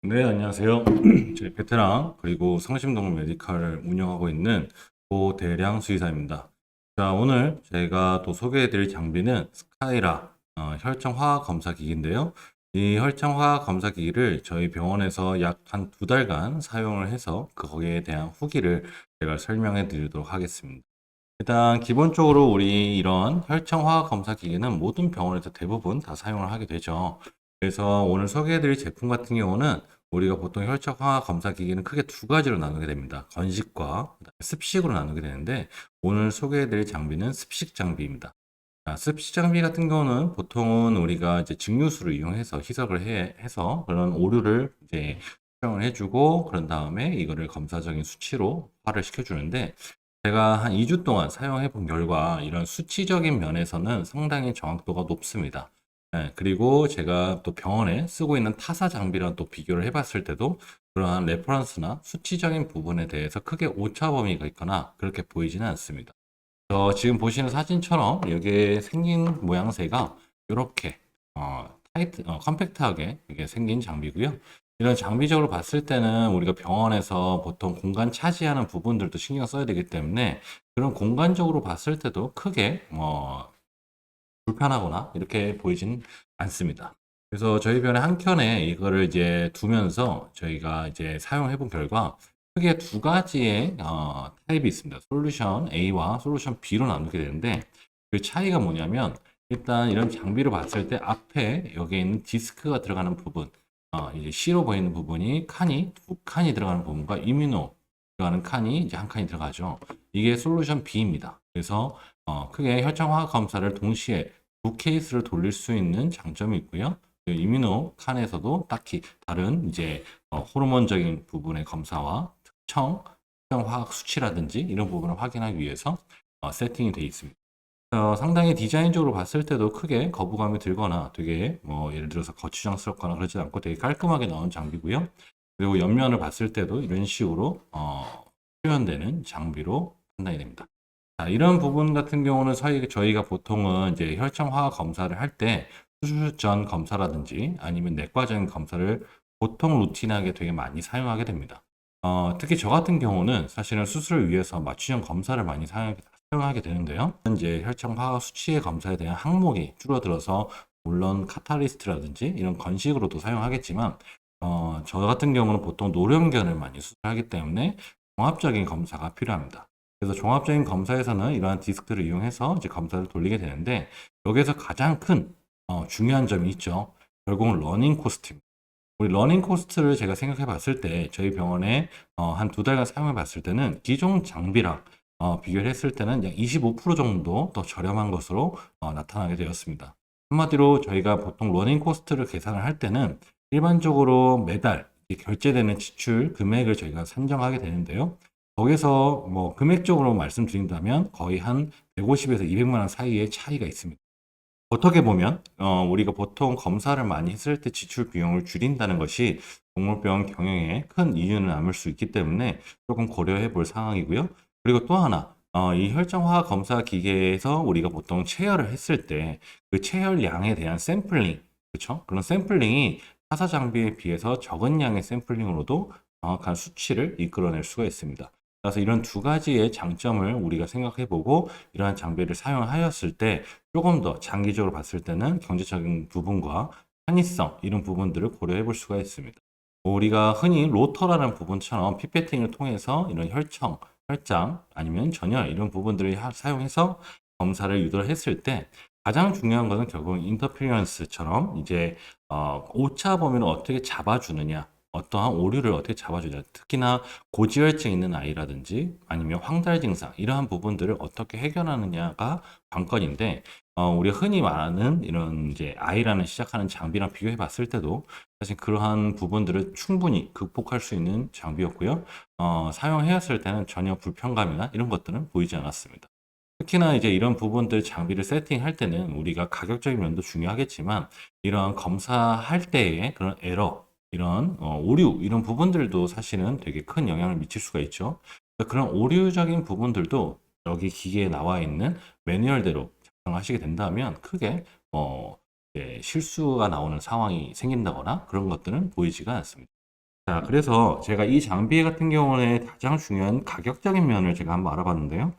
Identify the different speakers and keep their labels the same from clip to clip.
Speaker 1: 네, 안녕하세요. 저희 베테랑 그리고 성심동물 메디칼을 운영하고 있는 고대량 수의사입니다. 자, 오늘 제가 또 소개해드릴 장비는 스카이라 혈청 화학 검사 기기인데요. 이 혈청 화학 검사 기기를 저희 병원에서 약 한 2달간 사용을 해서 거기에 대한 후기를 제가 설명해 드리도록 하겠습니다. 일단 기본적으로 우리 이런 혈청 화학 검사 기기는 모든 병원에서 대부분 다 사용을 하게 되죠. 그래서 오늘 소개해드릴 제품 같은 경우는 우리가 보통 혈청 화학 검사 기기는 크게 두 가지로 나누게 됩니다. 건식과 그다음에 습식으로 나누게 되는데 오늘 소개해드릴 장비는 습식 장비입니다. 자, 습식 장비 같은 경우는 보통은 우리가 이제 증류수를 이용해서 희석을 해서 그런 오류를 이제 수정을 해주고 그런 다음에 이거를 검사적인 수치로 화를 시켜주는데 제가 한 2주 동안 사용해 본 결과 이런 수치적인 면에서는 상당히 정확도가 높습니다. 예, 그리고 제가 또 병원에 쓰고 있는 타사 장비랑 또 비교를 해봤을 때도 그러한 레퍼런스나 수치적인 부분에 대해서 크게 오차 범위가 있거나 그렇게 보이지는 않습니다. 지금 보시는 사진처럼 여기에 생긴 모양새가 이렇게 컴팩트하게 이게 생긴 장비고요. 이런 장비적으로 봤을 때는 우리가 병원에서 보통 공간 차지하는 부분들도 신경 써야 되기 때문에 그런 공간적으로 봤을 때도 크게 불편하거나 이렇게 보이진 않습니다. 그래서 저희 병원의 한 켠에 이거를 이제 두면서 저희가 이제 사용해 본 결과 크게 두 가지의 타입이 있습니다. 솔루션 A와 솔루션 B로 나누게 되는데 그 차이가 뭐냐면 일단 이런 장비를 봤을 때 앞에 여기에 있는 디스크가 들어가는 부분 이제 C로 보이는 부분이 칸이 두 칸이 들어가는 부분과 이뮤노 들어가는 칸이 이제 한 칸이 들어가죠. 이게 솔루션 B입니다. 그래서 크게 혈청 화학 검사를 동시에 두 케이스를 돌릴 수 있는 장점이 있고요. 그 이뮤노 칸에서도 딱히 다른 이제 호르몬적인 부분의 검사와 특정 화학 수치라든지 이런 부분을 확인하기 위해서 세팅이 되어 있습니다. 상당히 디자인적으로 봤을 때도 크게 거부감이 들거나 되게 예를 들어서 거추장스럽거나 그러지 않고 되게 깔끔하게 나온 장비고요. 그리고 옆면을 봤을 때도 이런 식으로 표현되는 장비로 판단이 됩니다. 자, 이런 부분 같은 경우는 저희가 보통은 이제 혈청 화학 검사를 할 때 수술 전 검사라든지 아니면 내과적인 검사를 보통 루틴하게 되게 많이 사용하게 됩니다. 특히 저 같은 경우는 사실은 수술을 위해서 맞춤형 검사를 많이 사용하게 되는데요. 이제 혈청 화학 수치의 검사에 대한 항목이 줄어들어서 물론 카탈리스트라든지 이런 건식으로도 사용하겠지만 저 같은 경우는 보통 노령견을 많이 수술하기 때문에 종합적인 검사가 필요합니다. 그래서 종합적인 검사에서는 이러한 디스크를 이용해서 이제 검사를 돌리게 되는데 여기에서 가장 큰 중요한 점이 있죠. 결국은 러닝 코스트입니다. 우리 러닝 코스트를 제가 생각해 봤을 때 저희 병원에 한 2달간 사용해 봤을 때는 기존 장비랑 비교를 했을 때는 약 25% 정도 더 저렴한 것으로 나타나게 되었습니다. 한마디로 저희가 보통 러닝 코스트를 계산을 할 때는 일반적으로 매달 결제되는 지출 금액을 저희가 산정하게 되는데요. 거기서 뭐 금액적으로 말씀드린다면 거의 한 150에서 200만 원 사이의 차이가 있습니다. 어떻게 보면 우리가 보통 검사를 많이 했을 때 지출 비용을 줄인다는 것이 동물병 경영에 큰 이유는 남을 수 있기 때문에 조금 고려해 볼 상황이고요. 그리고 또 하나 이 혈전화 검사 기계에서 우리가 보통 체열을 했을 때 그 체열량에 대한 샘플링, 그렇죠? 그런 샘플링이 타사 장비에 비해서 적은 양의 샘플링으로도 정확한 수치를 이끌어낼 수가 있습니다. 그래서 이런 두 가지의 장점을 우리가 생각해 보고 이러한 장비를 사용하였을 때 조금 더 장기적으로 봤을 때는 경제적인 부분과 편의성 이런 부분들을 고려해 볼 수가 있습니다. 우리가 흔히 로터라는 부분처럼 피페팅을 통해서 이런 혈장 아니면 전열 이런 부분들을 사용해서 검사를 유도를 했을 때 가장 중요한 것은 결국 인터피리언스처럼 이제 오차 범위를 어떻게 잡아주느냐 어떠한 오류를 어떻게 잡아주냐 특히나 고지혈증 있는 아이라든지 아니면 황달 증상 이러한 부분들을 어떻게 해결하느냐가 관건인데 우리가 흔히 말하는 이런 이제 아이라는 시작하는 장비랑 비교해 봤을 때도 사실 그러한 부분들을 충분히 극복할 수 있는 장비였고요. 사용해왔을 때는 전혀 불편감이나 이런 것들은 보이지 않았습니다. 특히나 이제 이런 부분들 장비를 세팅할 때는 우리가 가격적인 면도 중요하겠지만 이런 검사할 때의 그런 에러 이런 오류 이런 부분들도 사실은 되게 큰 영향을 미칠 수가 있죠. 그런 오류적인 부분들도 여기 기계에 나와 있는 매뉴얼대로 작성하시게 된다면 크게 실수가 나오는 상황이 생긴다거나 그런 것들은 보이지가 않습니다. 자, 그래서 제가 이 장비 같은 경우에 가장 중요한 가격적인 면을 제가 한번 알아봤는데요.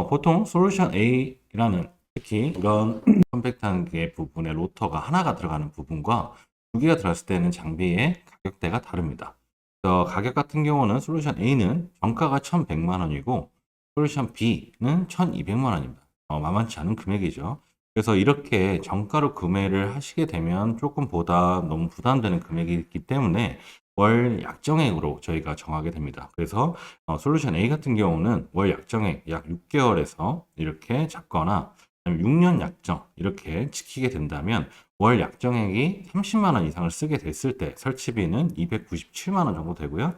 Speaker 1: 보통 솔루션 A라는 특히 이런 컴팩트한 게 부분에 로터가 하나가 들어가는 부분과 두 개가 들어갔을 때는 장비의 가격대가 다릅니다. 그래서 가격 같은 경우는 솔루션 A는 정가가 1,100만 원이고 솔루션 B는 1,200만 원입니다. 만만치 않은 금액이죠. 그래서 이렇게 정가로 구매를 하시게 되면 조금 보다 너무 부담되는 금액이 있기 때문에 월 약정액으로 저희가 정하게 됩니다. 그래서 솔루션 A 같은 경우는 월 약정액 약 6개월에서 이렇게 잡거나 6년 약정 이렇게 지키게 된다면 월 약정액이 30만 원 이상을 쓰게 됐을 때 설치비는 297만 원 정도 되고요.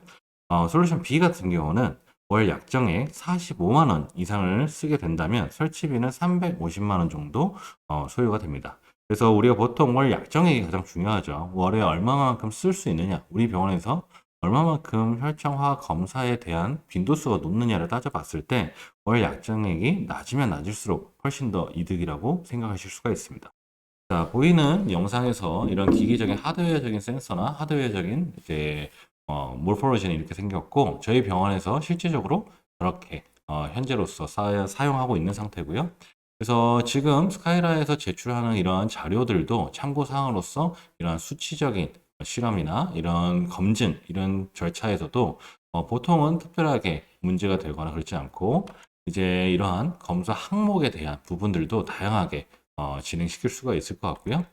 Speaker 1: 솔루션 B 같은 경우는 월 약정액 45만 원 이상을 쓰게 된다면 설치비는 350만 원 정도 소요가 됩니다. 그래서 우리가 보통 월 약정액이 가장 중요하죠. 월에 얼마만큼 쓸 수 있느냐. 우리 병원에서 얼마만큼 혈청화 검사에 대한 빈도수가 높느냐를 따져봤을 때 월 약정액이 낮으면 낮을수록 훨씬 더 이득이라고 생각하실 수가 있습니다. 자, 보이는 영상에서 이런 기기적인 하드웨어적인 센서나 하드웨어적인 이제 몰포로진이 이렇게 생겼고 저희 병원에서 실제적으로 저렇게 현재로서 사용하고 있는 상태고요. 그래서 지금 스카이라에서 제출하는 이러한 자료들도 참고 사항으로서 이러한 수치적인 실험이나 이런 검증 이런 절차에서도 보통은 특별하게 문제가 되거나 그렇지 않고 이제 이러한 검사 항목에 대한 부분들도 다양하게 진행시킬 수가 있을 것 같고요.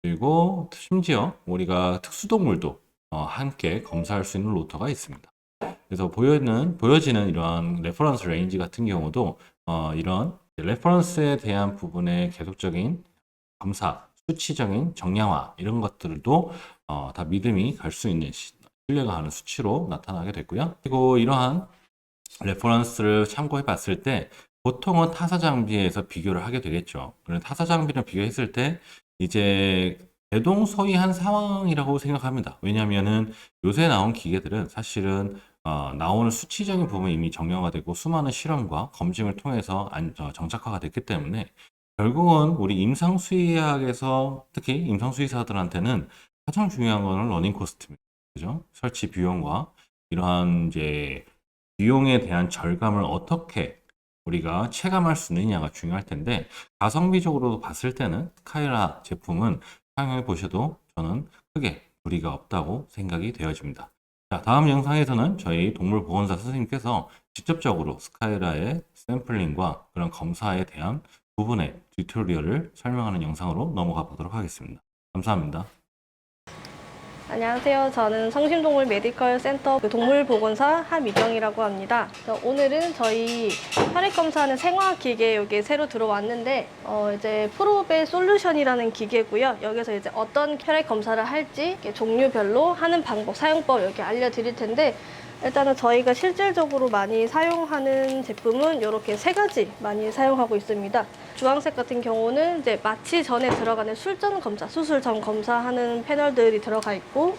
Speaker 1: 그리고 심지어 우리가 특수동물도 함께 검사할 수 있는 로터가 있습니다. 그래서 보여지는 이러한 레퍼런스 레인지 같은 경우도 이런 레퍼런스에 대한 부분의 계속적인 검사, 수치적인 정량화 이런 것들도 다 믿음이 갈 수 있는 신뢰가 가는 수치로 나타나게 됐고요. 그리고 이러한 레퍼런스를 참고해 봤을 때 보통은 타사 장비에서 비교를 하게 되겠죠. 그런 타사 장비를 비교했을 때 이제 대동소이한 상황이라고 생각합니다. 왜냐하면은 요새 나온 기계들은 사실은 나오는 수치적인 부분이 이미 정형화 되고 수많은 실험과 검증을 통해서 정착화가 됐기 때문에 결국은 우리 임상수의학에서 특히 임상수의사들한테는 가장 중요한 거는 러닝 코스트입니다. 그죠? 설치 비용과 이러한 이제 비용에 대한 절감을 어떻게 우리가 체감할 수 있느냐가 중요할 텐데 가성비적으로 봤을 때는 스카이라 제품은 사용해 보셔도 저는 크게 무리가 없다고 생각이 되어집니다. 자, 다음 영상에서는 저희 동물보건사 선생님께서 직접적으로 스카이라의 샘플링과 그런 검사에 대한 부분의 튜토리얼을 설명하는 영상으로 넘어가 보도록 하겠습니다. 감사합니다.
Speaker 2: 안녕하세요. 저는 성심동물 메디컬 센터 동물보건사 한미경이라고 합니다. 오늘은 저희 혈액 검사하는 생화학 기계 여기 새로 들어왔는데 이제 프로베 솔루션이라는 기계고요. 여기서 이제 어떤 혈액 검사를 할지 종류별로 하는 방법, 사용법 여기 알려드릴 텐데 일단은 저희가 실질적으로 많이 사용하는 제품은 이렇게 세 가지 많이 사용하고 있습니다. 주황색 같은 경우는 이제 마취 전에 들어가는 술전 검사, 수술 전 검사하는 패널들이 들어가 있고,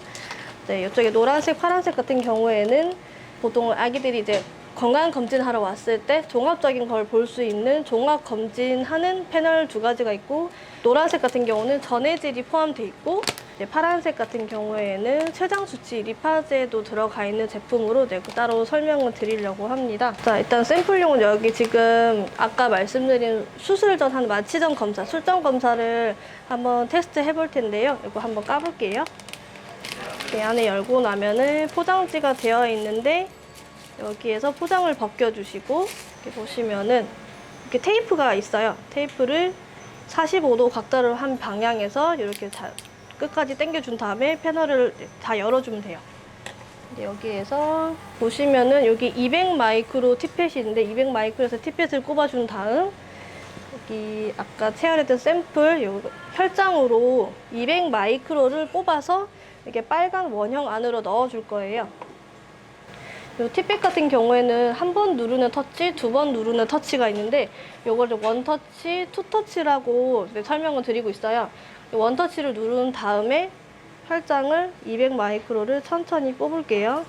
Speaker 2: 네, 이쪽에 노란색, 파란색 같은 경우에는 보통 아기들이 이제 건강 검진하러 왔을 때 종합적인 걸 볼 수 있는 종합 검진하는 패널 두 가지가 있고, 노란색 같은 경우는 전해질이 포함되어 있고, 파란색 같은 경우에는 췌장 수치 리파제도 들어가 있는 제품으로 따로 설명을 드리려고 합니다. 자, 일단 샘플용은 여기 지금 아까 말씀드린 수술 전 한 마취 전 검사, 술전 검사를 한번 테스트 해볼 텐데요. 이거 한번 까볼게요. 이 안에 열고 나면은 포장지가 되어 있는데 여기에서 포장을 벗겨주시고 이렇게 보시면은 이렇게 테이프가 있어요. 테이프를 45도 각도를 한 방향에서 이렇게 끝까지 당겨준 다음에 패널을 다 열어주면 돼요. 여기에서 보시면은 여기 200 마이크로 티펫이 있는데 200 마이크로에서 티펫을 꼽아준 다음 여기 아까 체열했던 샘플 혈장으로 200 마이크로를 뽑아서 이렇게 빨간 원형 안으로 넣어줄 거예요. 이 티백 같은 경우에는 한 번 누르는 터치, 두 번 누르는 터치가 있는데 이거를 원터치, 투터치라고 설명을 드리고 있어요. 원터치를 누른 다음에 혈장을 200 마이크로를 천천히 뽑을게요.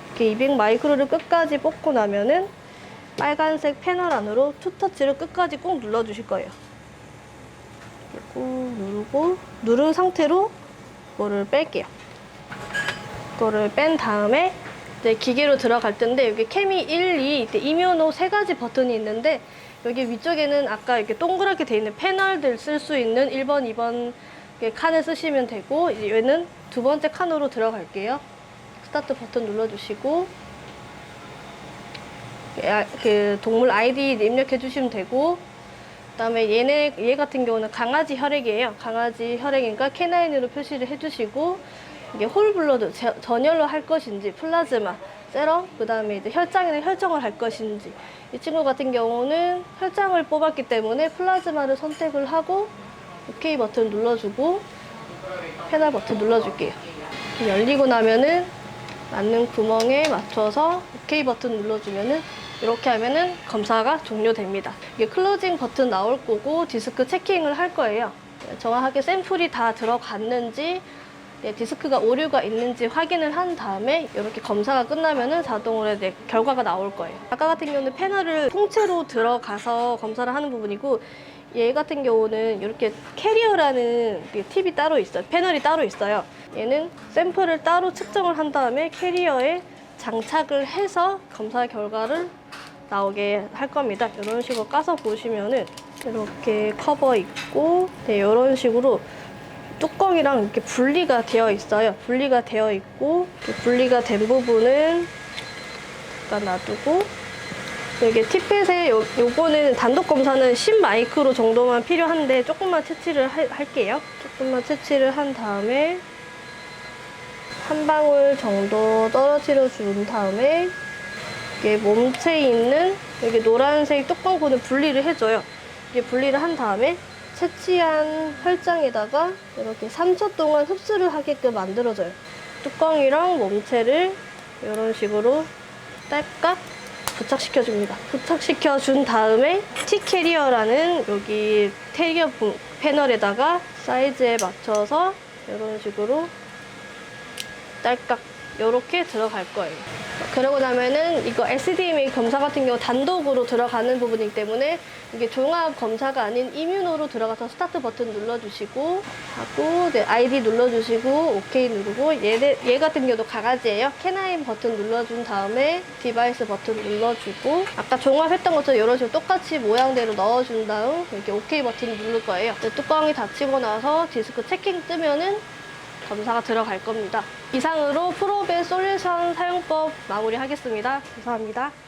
Speaker 2: 이렇게 200 마이크로를 끝까지 뽑고 나면은 빨간색 패널 안으로 투터치를 끝까지 꾹 눌러주실 거예요. 꾹 누르고 누른 상태로 이거를 뺄게요. 이거를 뺀 다음에 이제 기계로 들어갈 텐데 여기 케미 1, 2, 이뮤노 세 가지 버튼이 있는데 여기 위쪽에는 아까 이렇게 동그랗게 돼 있는 패널들 쓸 수 있는 1번, 2번 칸을 쓰시면 되고 이제 얘는 두 번째 칸으로 들어갈게요. 스타트 버튼 눌러주시고 그 동물 아이디 입력해 주시면 되고 그다음에 얘 같은 경우는 강아지 혈액이에요. 강아지 혈액이니까 K9으로 표시를 해주시고 이게 홀블러드 전열로 할 것인지 플라즈마, 세럼, 그다음에 이제 혈장이나 혈정을 할 것인지 이 친구 같은 경우는 혈장을 뽑았기 때문에 플라즈마를 선택을 하고 OK 버튼 눌러주고 패널 버튼 눌러줄게요. 열리고 나면은 맞는 구멍에 맞춰서 OK 버튼 눌러주면은 이렇게 하면은 검사가 종료됩니다. 이게 클로징 버튼 나올 거고 디스크 체킹을 할 거예요. 정확하게 샘플이 다 들어갔는지 디스크가 오류가 있는지 확인을 한 다음에 이렇게 검사가 끝나면은 자동으로 결과가 나올 거예요. 아까 같은 경우는 패널을 통째로 들어가서 검사를 하는 부분이고 얘 같은 경우는 이렇게 캐리어라는 팁이 따로 있어요. 패널이 따로 있어요. 얘는 샘플을 따로 측정을 한 다음에 캐리어에 장착을 해서 검사 결과를 나오게 할 겁니다. 이런 식으로 까서 보시면은 이렇게 커버 있고 이런 식으로 뚜껑이랑 이렇게 분리가 되어 있어요. 분리가 되어 있고 분리가 된 부분은 일단 놔두고 여기 팁펫에 요거는 단독 검사는 10 마이크로 정도만 필요한데 조금만 채취를 할게요. 조금만 채취를 한 다음에 한 방울 정도 떨어뜨려 준 다음에 이게 몸체에 있는 여기 노란색 뚜껑코는 분리를 해줘요. 이게 분리를 한 다음에 채취한 혈장에다가 이렇게 3초 동안 흡수를 하게끔 만들어줘요. 뚜껑이랑 몸체를 이런 식으로 딸깍 부착시켜줍니다. 부착시켜준 다음에 T캐리어라는 여기 캐리어 패널에다가 사이즈에 맞춰서 이런 식으로 딸깍 이렇게 들어갈 거예요. 그러고 나면은 이거 SDMA 검사 같은 경우 단독으로 들어가는 부분이기 때문에 이게 종합 검사가 아닌 이뮤노로 들어가서 스타트 버튼 눌러주시고 하고 아이디 눌러주시고 OK 누르고 얘 같은 경우도 강아지예요. K9 버튼 눌러준 다음에 디바이스 버튼 눌러주고 아까 종합했던 것처럼 이런 식으로 똑같이 모양대로 넣어준 다음 이렇게 OK 버튼 누를 거예요. 뚜껑이 닫히고 나서 디스크 체킹 뜨면은 검사가 들어갈 겁니다. 이상으로 프로베 솔루션 사용법 마무리하겠습니다. 감사합니다.